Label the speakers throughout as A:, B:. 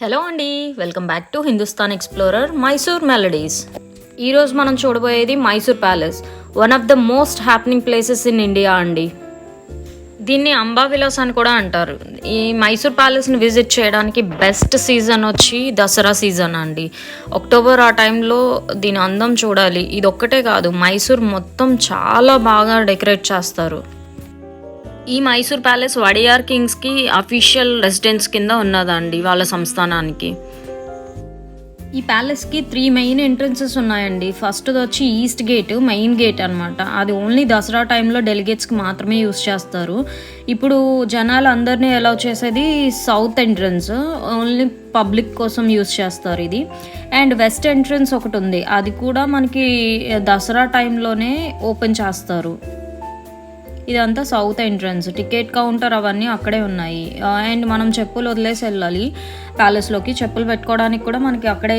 A: Hello అండి, welcome back to Hindustan explorer Mysore melodies. ఈరోజు మనం చూడబోయేది Mysore palace, one of the most happening places in India అండి. దీన్ని అంబా విలాస్ అని కూడా అంటారు. ఈ మైసూర్ ప్యాలెస్ని విజిట్ చేయడానికి బెస్ట్ సీజన్ వచ్చి దసరా సీజన్ అండి. అక్టోబర్ ఆ టైంలో దీని అందం చూడాలి. ఇది ఒక్కటే కాదు, మైసూర్ మొత్తం చాలా బాగా డెకరేట్ చేస్తారు. ఈ మైసూర్ ప్యాలెస్ వడియార్ కింగ్స్కి అఫీషియల్ రెసిడెన్స్ కింద ఉన్నదండి, వాళ్ళ సంస్థానానికి. ఈ ప్యాలెస్కి 3 మెయిన్ ఎంట్రన్సెస్ ఉన్నాయండి. ఫస్ట్ది వచ్చి ఈస్ట్ గేట్, మెయిన్ గేట్ అనమాట. అది ఓన్లీ దసరా టైంలో డెలిగేట్స్కి మాత్రమే యూస్ చేస్తారు. ఇప్పుడు జనాలు అందరినీ అలౌ చేసేది సౌత్ ఎంట్రన్స్, ఓన్లీ పబ్లిక్ కోసం యూస్ చేస్తారు ఇది. అండ్ వెస్ట్ ఎంట్రన్స్ ఒకటి ఉంది, అది కూడా మనకి దసరా టైంలోనే ఓపెన్ చేస్తారు. ఇదంతా సౌత్ ఎంట్రన్స్. టికెట్ కౌంటర్ అవన్నీ అక్కడే ఉన్నాయి. అండ్ మనం చెప్పులు వదిలేసి వెళ్ళాలి ప్యాలెస్లోకి. చెప్పులు పెట్టుకోవడానికి కూడా మనకి అక్కడే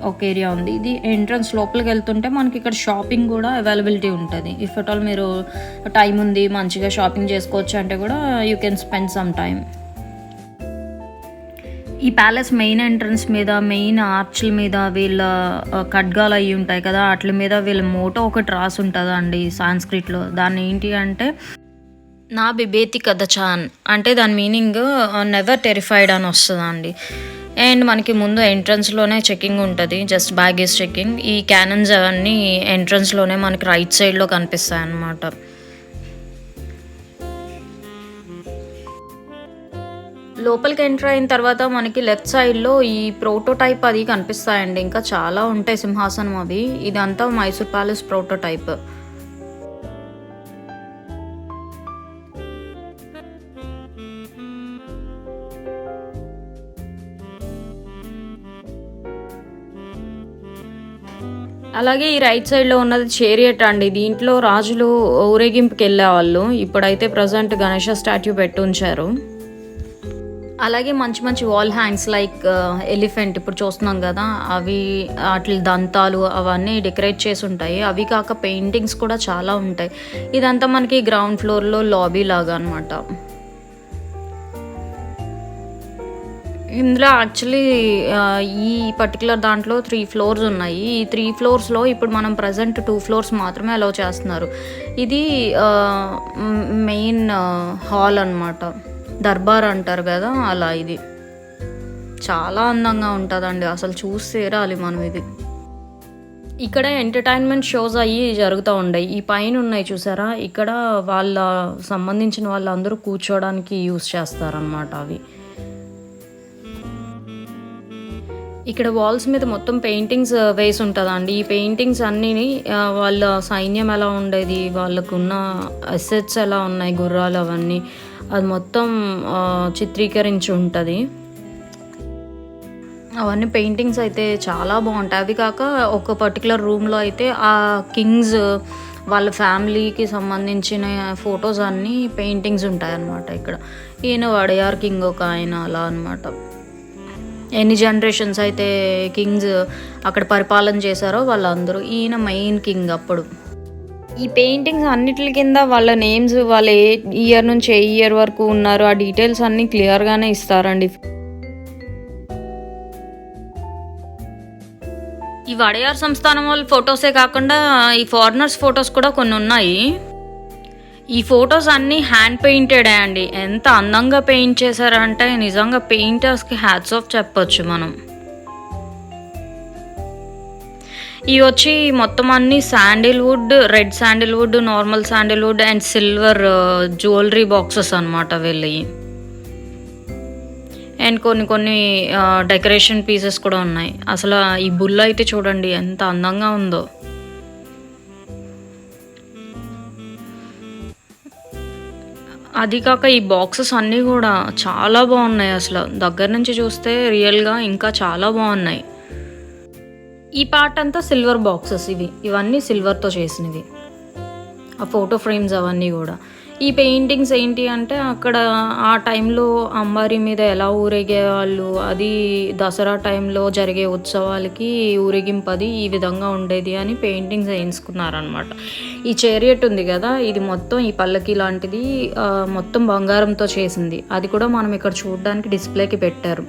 A: ఒక ఏరియా ఉంది. ఇది ఎంట్రన్స్. లోపలికి వెళ్తుంటే మనకి ఇక్కడ షాపింగ్ కూడా అవైలబిలిటీ ఉంటుంది. ఇఫ్ అట్ ఆల్ మీరు టైం ఉంది, మంచిగా షాపింగ్ చేసుకోవచ్చు అంటే కూడా you can spend some time. ఈ ప్యాలెస్ మెయిన్ ఎంట్రన్స్ మీద, మెయిన్ ఆర్చ్ల మీద వీళ్ళ ఖడ్గాలు అవి ఉంటాయి కదా, వాటి మీద వీళ్ళ మోటో ఒకటి రాసి ఉంటుంది అండి సాంస్క్రిట్లో. దాన్ని ఏంటి అంటే నా బిబేతి కథచాన్ అంటే దాని మీనింగ్ నెవర్ టెరిఫైడ్ అని వస్తుందండి. అండ్ మనకి ముందు ఎంట్రన్స్లోనే చెకింగ్ ఉంటుంది, జస్ట్ బ్యాగేజ్ చెకింగ్. ఈ క్యానన్స్ అవన్నీ ఎంట్రన్స్లోనే మనకి రైట్ సైడ్లో కనిపిస్తాయి అన్నమాట. లోపలికి ఎంటర్ అయిన తర్వాత మనకి లెఫ్ట్ సైడ్లో ఈ ప్రోటోటైప్ అది కనిపిస్తాయండి. ఇంకా చాలా ఉంటాయి సింహాసనం అవి. ఇదంతా మైసూర్ ప్యాలెస్ ప్రోటోటైప్. అలాగే ఈ రైట్ సైడ్లో ఉన్నది చేరియట్ అండి. దీంట్లో రాజులు ఊరేగింపుకి వెళ్ళేవాళ్ళు. ఇప్పుడైతే ప్రజెంట్ గణేష స్టాట్యూ పెట్టి ఉంచారు. అలాగే మంచి మంచి వాల్ హ్యాంగ్స్ లైక్ ఎలిఫెంట్ ఇప్పుడు చూస్తున్నాం కదా, అవి వాటి దంతాలు అవన్నీ డెకరేట్ చేసి ఉంటాయి. అవి కాక పెయింటింగ్స్ కూడా చాలా ఉంటాయి. ఇదంతా మనకి గ్రౌండ్ ఫ్లోర్లో లాబీ లాగా అనమాట. ఇందులో యాక్చువల్లీ ఈ పర్టికులర్ దాంట్లో 3 ఫ్లోర్స్ ఉన్నాయి. ఈ 3 ఫ్లోర్స్లో ఇప్పుడు మనం ప్రజెంట్ 2 ఫ్లోర్స్ మాత్రమే అలౌ చేస్తున్నారు. ఇది మెయిన్ హాల్ అనమాట, దర్బార్ అంటారు కదా అలా. ఇది చాలా అందంగా ఉంటుందండి, అసలు చూసి తీరాలి మనం. ఇది ఇక్కడ ఎంటర్టైన్మెంట్ షోస్ అయ్యి జరుగుతూ ఉన్నాయి. ఈ పైన ఉన్నాయి చూసారా, ఇక్కడ వాళ్ళ సంబంధించిన వాళ్ళందరూ కూర్చోడానికి యూస్ చేస్తారనమాట అవి. ఇక్కడ వాల్స్ మీద మొత్తం పెయింటింగ్స్ వేసి ఉంటుందండి. ఈ పెయింటింగ్స్ అన్నీ వాళ్ళ సైన్యం ఎలా ఉండేది, వాళ్ళకున్న అసెట్స్ ఎలా ఉన్నాయి, గుర్రాలు అవన్నీ, అది మొత్తం చిత్రీకరించి ఉంటుంది. అవన్నీ పెయింటింగ్స్ అయితే చాలా బాగుంటాయి. అవి కాక ఒక పర్టికులర్ రూమ్లో అయితే ఆ కింగ్స్ వాళ్ళ ఫ్యామిలీకి సంబంధించిన ఫొటోస్ అన్నీ పెయింటింగ్స్ ఉంటాయి అన్నమాట. ఇక్కడ ఈయన వడియార్ కింగ్ ఒక ఆయన అలా అనమాట. ఎన్ని జనరేషన్స్ అయితే కింగ్స్ అక్కడ పరిపాలన చేశారో వాళ్ళందరూ, ఈయన మెయిన్ కింగ్ అప్పుడు. ఈ పెయింటింగ్స్ అన్నిటి కింద వాళ్ళ నేమ్స్, వాళ్ళు ఏ ఇయర్ నుంచి ఏ ఇయర్ వరకు ఉన్నారు, ఆ డీటెయిల్స్ అన్నీ క్లియర్గానే ఇస్తారండి. ఈ వడియార్ సంస్థానం వాళ్ళ ఫొటోసే కాకుండా ఈ ఫారినర్స్ ఫొటోస్ కూడా కొన్ని ఉన్నాయి. ఈ ఫొటోస్ అన్నీ హ్యాండ్ పెయింటెడే అండి. ఎంత అందంగా పెయింట్ చేశారంటే నిజంగా పెయింటర్స్కి హ్యాట్స్ ఆఫ్ చెప్పొచ్చు మనం. ఇవి వచ్చి మొత్తం అన్ని Sandalwood, red Sandalwood, normal Sandalwood and silver jewellery boxes అనమాట వీళ్ళవి. అండ్ కొన్ని డెకరేషన్ పీసెస్ కూడా ఉన్నాయి. అసలు ఈ బుల్ల అయితే చూడండి ఎంత అందంగా ఉందో. అది కాక ఈ బాక్సెస్ అన్నీ కూడా చాలా బాగున్నాయి. అసలు దగ్గర నుంచి చూస్తే రియల్గా ఇంకా చాలా బాగున్నాయి. ఈ పార్ట్ అంతా సిల్వర్ బాక్సెస్ ఇవన్నీ సిల్వర్తో చేసినవి. ఆ ఫోటో ఫ్రేమ్స్ అవన్నీ కూడా. ఈ పెయింటింగ్స్ ఏంటి అంటే అక్కడ ఆ టైంలో అంబారీ మీద ఎలా ఊరేగేవాళ్ళు, అది దసరా టైంలో జరిగే ఉత్సవాలకి ఊరేగింపు అది ఈ విధంగా ఉండేది అని పెయింటింగ్స్ వేయించుకున్నారనమాట. ఈ చేరియట్ ఉంది కదా, ఇది మొత్తం ఈ పల్లకి లాంటిది మొత్తం బంగారంతో చేసింది. అది కూడా మనం ఇక్కడ చూడడానికి డిస్ప్లేకి పెట్టారు.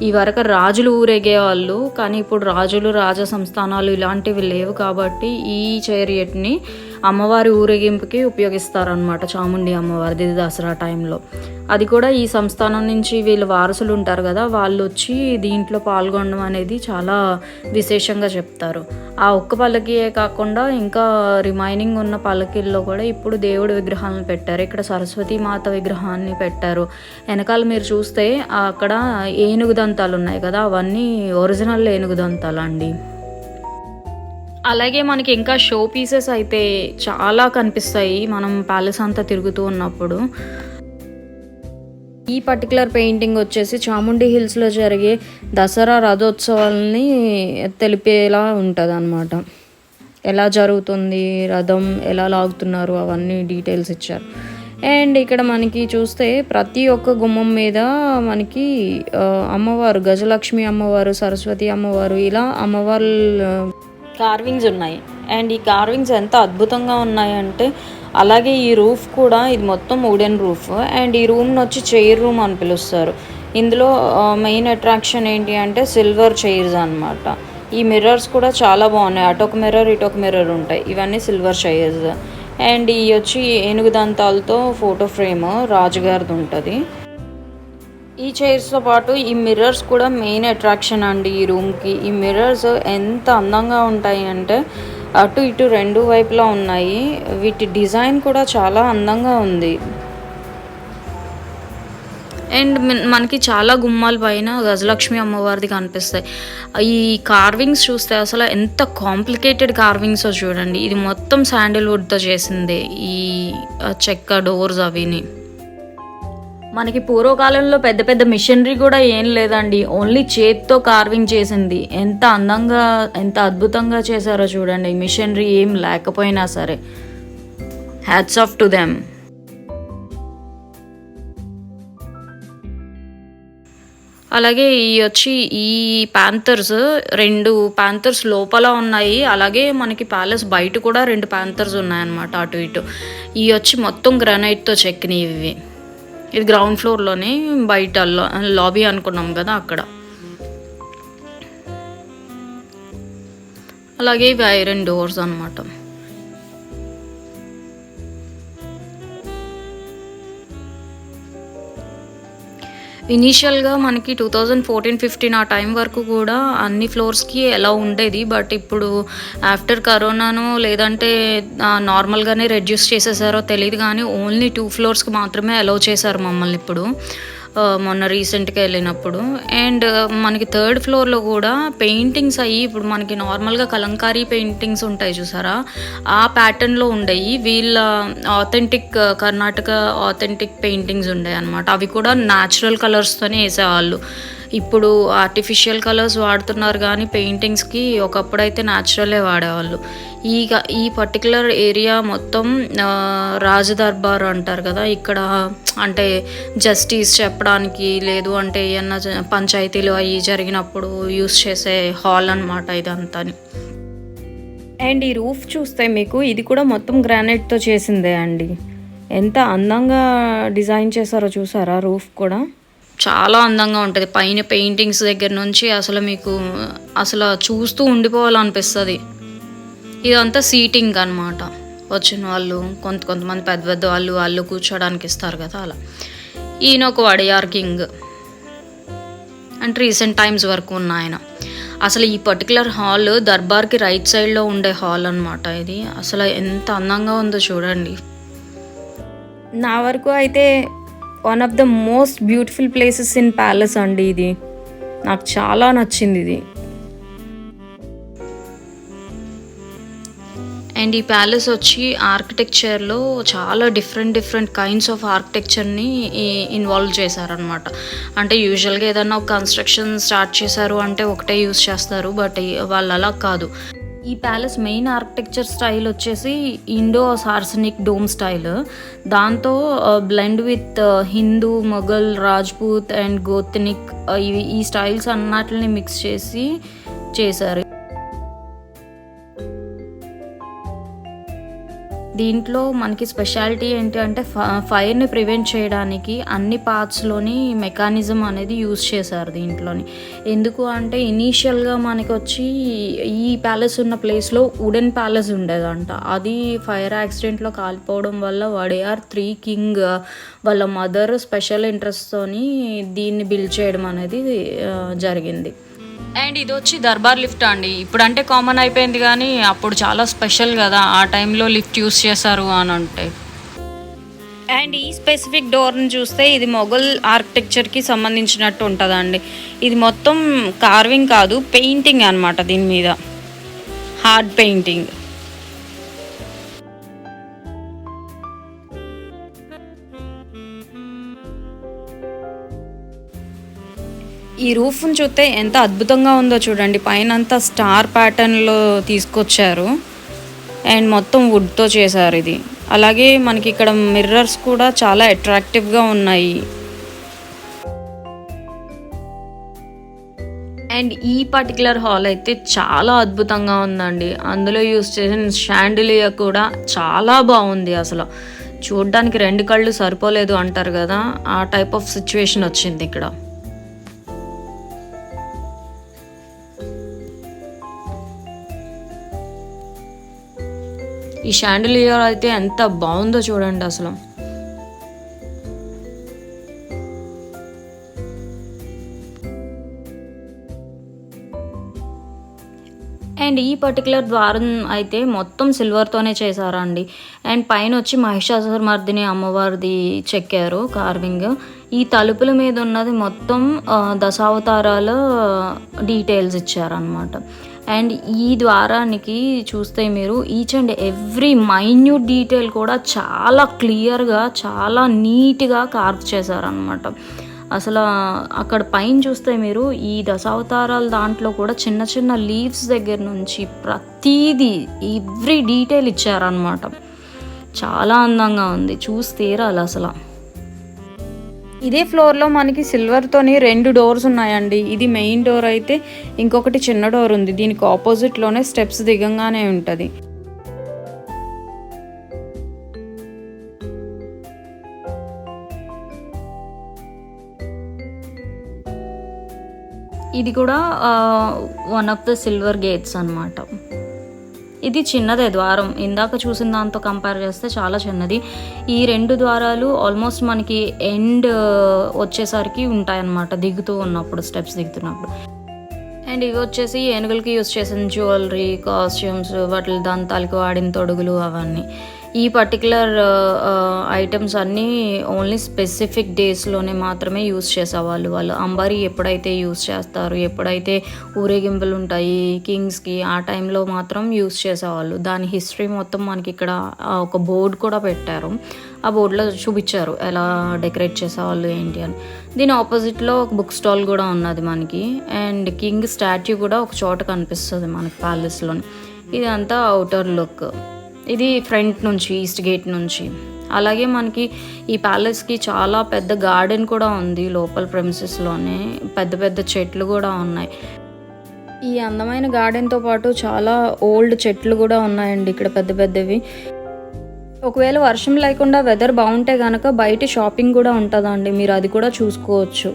A: ఈ వరకు రాజులు ఊరేగేవాళ్ళు, కానీ ఇప్పుడు రాజులు రాజ సంస్థానాలు ఇలాంటివి లేవు కాబట్టి ఈ చేరియట్ని అమ్మవారి ఊరేగింపుకి ఉపయోగిస్తారనమాట. చాముండి అమ్మవారిది దసరా టైంలో. అది కూడా ఈ సంస్థానం నుంచి వీళ్ళు వారసులు ఉంటారు కదా, వాళ్ళు వచ్చి దీంట్లో పాల్గొనడం అనేది చాలా విశేషంగా చెప్తారు. ఆ ఒక్క పల్లకియే కాకుండా ఇంకా రిమైనింగ్ ఉన్న పల్లకిల్లో కూడా ఇప్పుడు దేవుడి విగ్రహాలను పెట్టారు. ఇక్కడ సరస్వతీ మాత విగ్రహాన్ని పెట్టారు. వెనకాల మీరు చూస్తే అక్కడ ఏనుగు దంతాలు ఉన్నాయి కదా, అవన్నీ ఒరిజినల్ ఏనుగు దంతాలు అండి. అలాగే మనకి ఇంకా షో పీసెస్ అయితే చాలా కనిపిస్తాయి మనం ప్యాలెస్ అంతా తిరుగుతూ ఉన్నప్పుడు. ఈ పర్టికులర్ పెయింటింగ్ వచ్చేసి చాముండి హిల్స్లో జరిగే దసరా రథోత్సవాలని తెలిపేలా ఉంటుంది అన్నమాట. ఎలా జరుగుతుంది, రథం ఎలా లాగుతున్నారు, అవన్నీ డీటెయిల్స్ ఇచ్చారు. అండ్ ఇక్కడ మనకి చూస్తే ప్రతి ఒక్క గుమ్మం మీద మనకి అమ్మవారు, గజలక్ష్మి అమ్మవారు, సరస్వతి అమ్మవారు, ఇలా అమ్మవారు కార్వింగ్స్ ఉన్నాయి. అండ్ ఈ కార్వింగ్స్ ఎంత అద్భుతంగా ఉన్నాయంటే, అలాగే ఈ రూఫ్ కూడా ఇది మొత్తం వుడెన్ రూఫ్. అండ్ ఈ రూమ్ని వచ్చి చైర్ రూమ్ అని పిలుస్తారు. ఇందులో మెయిన్ అట్రాక్షన్ ఏంటి అంటే సిల్వర్ చైర్స్ అనమాట. ఈ మిర్రర్స్ కూడా చాలా బాగున్నాయి. అటొక మిర్రర్ ఇటొక మిర్రర్ ఉంటాయి. ఇవన్నీ సిల్వర్ చైర్స్. అండ్ ఈ వచ్చి ఏనుగు దంతాలతో ఫోటో ఫ్రేమ్ రాజుగారిది ఉంటుంది. ఈ చైర్స్తో పాటు ఈ మిర్రర్స్ కూడా మెయిన్ అట్రాక్షన్ అండి ఈ రూమ్కి. ఈ మిర్రర్స్ ఎంత అందంగా ఉంటాయి అంటే అటు ఇటు రెండు వైపులా ఉన్నాయి. వీటి డిజైన్ కూడా చాలా అందంగా ఉంది. అండ్ మనకి చాలా గుమ్మాల పైన గజలక్ష్మి అమ్మవారిది కనిపిస్తాయి. ఈ కార్వింగ్స్ చూస్తే అసలు ఎంత కాంప్లికేటెడ్ కార్వింగ్స్ చూడండి. ఇది మొత్తం శాండిల్వుడ్తో చేసిందే ఈ చెక్క డోర్స్ అవిని. మనకి పూర్వకాలంలో పెద్ద పెద్ద మిషనరీ కూడా ఏం లేదండి, ఓన్లీ చేత్తో కార్వింగ్ చేసింది. ఎంత అందంగా ఎంత అద్భుతంగా చేశారో చూడండి. మిషనరీ ఏం లేకపోయినా సరే హ్యాట్స్ ఆఫ్ టు దెమ్. అలాగే ఈ ప్యాంథర్స్, 2 ప్యాంథర్స్ లోపల ఉన్నాయి. అలాగే మనకి ప్యాలెస్ బయట కూడా 2 ప్యాంథర్స్ ఉన్నాయన్నమాట అటు ఇటు. ఈ వచ్చి మొత్తం గ్రానైట్తో చెక్కినవి ఇవి. ఇది గ్రౌండ్ ఫ్లోర్లోనే బయట లాబీ అనుకున్నాం కదా అక్కడ. అలాగే ఇవి ఐరన్ డోర్స్ అనమాట. ఇనీషియల్గా మనకి 2014-15 ఆ టైం వరకు కూడా అన్ని ఫ్లోర్స్కి ఎలా ఉండేది. బట్ ఇప్పుడు ఆఫ్టర్ కరోనాను లేదంటే నార్మల్గానే రెడ్యూస్ చేసేసారో తెలియదు, కానీ ఓన్లీ 2 ఫ్లోర్స్కి మాత్రమే అలౌ చేశారు మమ్మల్ని ఇప్పుడు మొన్న రీసెంట్గా వెళ్ళినప్పుడు. అండ్ మనకి 3rd ఫ్లోర్లో కూడా పెయింటింగ్స్ అయ్యి ఇప్పుడు మనకి నార్మల్గా కలంకారీ పెయింటింగ్స్ ఉంటాయి చూసారా, ఆ ప్యాటర్న్లో ఉండేవి. వీళ్ళ ఆథెంటిక్ కర్ణాటక ఆథెంటిక్ పెయింటింగ్స్ ఉండే అనమాట. అవి కూడా న్యాచురల్ కలర్స్తోనే వేసేవాళ్ళు. ఇప్పుడు ఆర్టిఫిషియల్ కలర్స్ వాడుతున్నారు, కానీ పెయింటింగ్స్కి ఒకప్పుడైతే న్యాచురలే వాడేవాళ్ళు. ఈ పర్టికులర్ ఏరియా మొత్తం రాజదర్బార్ అంటారు కదా, ఇక్కడ అంటే జస్టిస్ చెప్పడానికి లేదు అంటే ఏమన్నా పంచాయతీలు అవి జరిగినప్పుడు యూస్ చేసే హాల్ అనమాట ఇదంతా. అండ్ ఈ రూఫ్ చూస్తే మీకు ఇది కూడా మొత్తం గ్రానైట్తో చేసిందే అండి. ఎంత అందంగా డిజైన్ చేశారో చూసారా. రూఫ్ కూడా చాలా అందంగా ఉంటుంది. పైన పెయింటింగ్స్ దగ్గర నుంచి అసలు మీకు అసలు చూస్తూ ఉండిపోవాలనిపిస్తుంది. ఇదంతా సీటింగ్ అనమాట. వచ్చిన వాళ్ళు కొంతమంది పెద్ద పెద్ద వాళ్ళు కూర్చోడానికి ఇస్తారు కదా, అలా. ఈయన ఒక వడియార్ కింగ్ అంటే రీసెంట్ టైమ్స్ వరకు ఉన్న ఆయన. అసలు ఈ పర్టికులర్ హాల్ దర్బార్కి రైట్ సైడ్లో ఉండే హాల్ అనమాట ఇది. అసలు ఎంత అందంగా ఉందో చూడండి. నా వరకు అయితే one of the most beautiful places in palace అండి ఇది. నాకు చాలా నచ్చింది ఇది. అండ్ ఈ ప్యాలెస్ వచ్చి ఆర్కిటెక్చర్లో చాలా డిఫరెంట్ కైండ్స్ ఆఫ్ ఆర్కిటెక్చర్ని ఇన్వాల్వ్ చేశారనమాట. అంటే యూజువల్గా ఏదన్నా ఒక కన్స్ట్రక్షన్ స్టార్ట్ చేశారు అంటే ఒకటే యూజ్ చేస్తారు, బట్ వాళ్ళు అలా కాదు. ఈ ప్యాలెస్ మెయిన్ ఆర్కిటెక్చర్ స్టైల్ వచ్చేసి ఇండో సార్సనిక్ డోమ్ స్టైల్. దాంతో blend with Hindu, Mughal, Rajput and gothic ఇవి ఈ స్టైల్స్ అన్నిటిని మిక్స్ చేసి చేశారు. దీంట్లో మనకి స్పెషాలిటీ ఏంటి అంటే ఫైర్ని ప్రివెంట్ చేయడానికి అన్ని పార్ట్స్లోని మెకానిజం అనేది యూజ్ చేశారు దీంట్లోని. ఎందుకు అంటే ఇనీషియల్గా మనకి వచ్చి ఈ ప్యాలెస్ ఉన్న ప్లేస్లో వుడెన్ ప్యాలెస్ ఉండేదంట. అది ఫైర్ యాక్సిడెంట్లో కాలిపోవడం వల్ల వడియార్ 3 కింగ్ వాళ్ళ మదర్ స్పెషల్ ఇంట్రెస్ట్తోని దీన్ని బిల్డ్ చేయడం అనేది జరిగింది. అండ్ ఇది వచ్చి దర్బార్ లిఫ్ట్ అండి. ఇప్పుడు అంటే కామన్ అయిపోయింది కానీ అప్పుడు చాలా స్పెషల్ కదా, ఆ టైంలో లిఫ్ట్ యూస్ చేశారు అని అంటే. అండ్ ఈ స్పెసిఫిక్ డోర్ని చూస్తే ఇది మొఘల్ ఆర్కిటెక్చర్కి సంబంధించినట్టు ఉంటుందండి. ఇది మొత్తం కార్వింగ్ కాదు, పెయింటింగ్ అనమాట. దీని మీద హార్డ్ పెయింటింగ్. ఈ రూఫ్ని చూస్తే ఎంత అద్భుతంగా ఉందో చూడండి. పైన అంతా స్టార్ ప్యాటర్న్లో తీసుకొచ్చారు అండ్ మొత్తం వుడ్తో చేశారు ఇది. అలాగే మనకి ఇక్కడ మిర్రర్స్ కూడా చాలా అట్రాక్టివ్గా ఉన్నాయి. అండ్ ఈ పర్టికులర్ హాల్ అయితే చాలా అద్భుతంగా ఉందండి. అందులో యూస్ చేసిన షాండిలియర్ కూడా చాలా బాగుంది. అసలు చూడ్డానికి 2 కళ్ళు సరిపోలేదు అంటారు కదా, ఆ టైప్ ఆఫ్ సిచ్యువేషన్ వచ్చింది ఇక్కడ. ఈ షాండిలియర్ అయితే ఎంత బాగుందో చూడండి అసలు. అండ్ ఈ పర్టికులర్ ద్వారం అయితే మొత్తం సిల్వర్తోనే చేశారండి. అండ్ పైన వచ్చి మహిషాసురమర్దిని అమ్మవారిది చెక్కారు కార్వింగ్. ఈ తలుపుల మీద ఉన్నది మొత్తం దశావతారాల డీటెయిల్స్ ఇచ్చారనమాట. అండ్ ఈ ద్వారానికి చూస్తే మీరు each and every minute detail కూడా చాలా క్లియర్గా, చాలా నీట్గా కార్వ్ చేశారనమాట. అసలు అక్కడ పైన చూస్తే మీరు ఈ దశావతారాల దాంట్లో కూడా చిన్న చిన్న లీవ్స్ దగ్గర నుంచి ప్రతీది ఎవ్రీ డీటెయిల్ ఇచ్చారనమాట. చాలా అందంగా ఉంది, చూసి తీరాలి అసలు. ఇదే ఫ్లోర్లో మనకి సిల్వర్తోని 2 డోర్స్ ఉన్నాయండి. ఇది మెయిన్ డోర్ అయితే ఇంకొకటి చిన్న డోర్ ఉంది. దీనికి ఆపోజిట్లోనే స్టెప్స్ దిగంగానే ఉంటుంది. ఇది కూడా one of the silver gates అన్నమాట. ఇది చిన్నదే ద్వారం, ఇందాక చూసిన దాంతో కంపేర్ చేస్తే చాలా చిన్నది. ఈ 2 ద్వారాలు ఆల్మోస్ట్ మనకి ఎండ్ వచ్చేసరికి ఉంటాయన్నమాట దిగుతూ ఉన్నప్పుడు, స్టెప్స్ దిగుతున్నప్పుడు. అండ్ ఇవి వచ్చేసి ఏనుగులకి యూజ్ చేసిన జ్యువెలరీ, కాస్ట్యూమ్స్, వాటి దంతాలకు వాడిన తొడుగులు అవన్నీ. ఈ పర్టికులర్ ఐటమ్స్ అన్నీ ఓన్లీ స్పెసిఫిక్ డేస్లోనే మాత్రమే యూస్ చేసేవాళ్ళు. వాళ్ళు అంబారీ ఎప్పుడైతే యూస్ చేస్తారు, ఎప్పుడైతే ఊరేగింపులు ఉంటాయి కింగ్స్కి, ఆ టైంలో మాత్రం యూస్ చేసేవాళ్ళు. దాని హిస్టరీ మొత్తం మనకి ఇక్కడ ఒక బోర్డు కూడా పెట్టారు. ఆ బోర్డులో చూపించారు ఎలా డెకరేట్ చేసేవాళ్ళు ఏంటి అని. దీని ఆపోజిట్లో ఒక బుక్ స్టాల్ కూడా ఉన్నది మనకి. అండ్ కింగ్ స్టాట్యూ కూడా ఒక చోట కనిపిస్తుంది మనకి ప్యాలెస్లోని. ఇదంతా అవుటర్ లుక్. ఇది ఫ్రంట్ నుంచి, ఈస్ట్ గేట్ నుంచి. అలాగే మనకి ఈ ప్యాలెస్కి చాలా పెద్ద గార్డెన్ కూడా ఉంది లోపల ప్రెమిసెస్లోనే. పెద్ద పెద్ద చెట్లు కూడా ఉన్నాయి. ఈ అందమైన గార్డెన్తో పాటు చాలా ఓల్డ్ చెట్లు కూడా ఉన్నాయండి ఇక్కడ, పెద్ద పెద్దవి. ఒకవేళ వర్షం లేకుండా వెదర్ బాగుంటే కనుక బయట షాపింగ్ కూడా ఉంటుందండి, మీరు అది కూడా చూసుకోవచ్చు.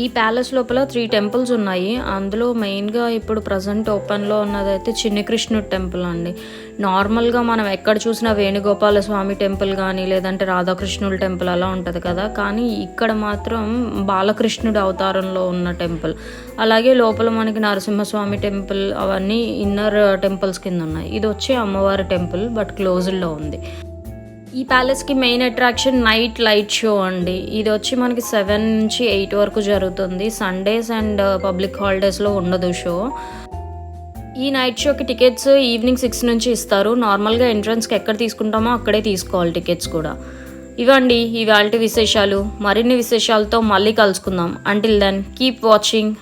A: ఈ ప్యాలెస్ లోపల 3 టెంపుల్స్ ఉన్నాయి. అందులో మెయిన్గా ఇప్పుడు ప్రజెంట్ ఓపెన్లో ఉన్నదైతే చిన్న కృష్ణుడు టెంపుల్ అండి. నార్మల్గా మనం ఎక్కడ చూసినా వేణుగోపాల స్వామి టెంపుల్ కానీ లేదంటే రాధాకృష్ణుల టెంపుల్ అలా ఉంటుంది కదా, కానీ ఇక్కడ మాత్రం బాలకృష్ణుడు అవతారంలో ఉన్న టెంపుల్. అలాగే లోపల మనకి నరసింహస్వామి టెంపుల్, అవన్నీ ఇన్నర్ టెంపుల్స్ కింద ఉన్నాయి. ఇది వచ్చి అమ్మవారి టెంపుల్, బట్ క్లోజ్డ్లో ఉంది. ఈ ప్యాలెస్కి main attraction night light show అండి. ఇది వచ్చి మనకి 7 నుంచి 8 వరకు జరుగుతుంది. సండేస్ అండ్ పబ్లిక్ హాలిడేస్లో ఉండదు షో. ఈ నైట్ షోకి టికెట్స్ ఈవినింగ్ 6 నుంచి ఇస్తారు. నార్మల్గా ఎంట్రన్స్కి ఎక్కడ తీసుకుంటామో అక్కడే తీసుకోవాలి టికెట్స్ కూడా. ఇవండి ఇవాల్టి విశేషాలు. మరిన్ని విశేషాలతో మళ్ళీ కలుసుకుందాం. Until then keep watching.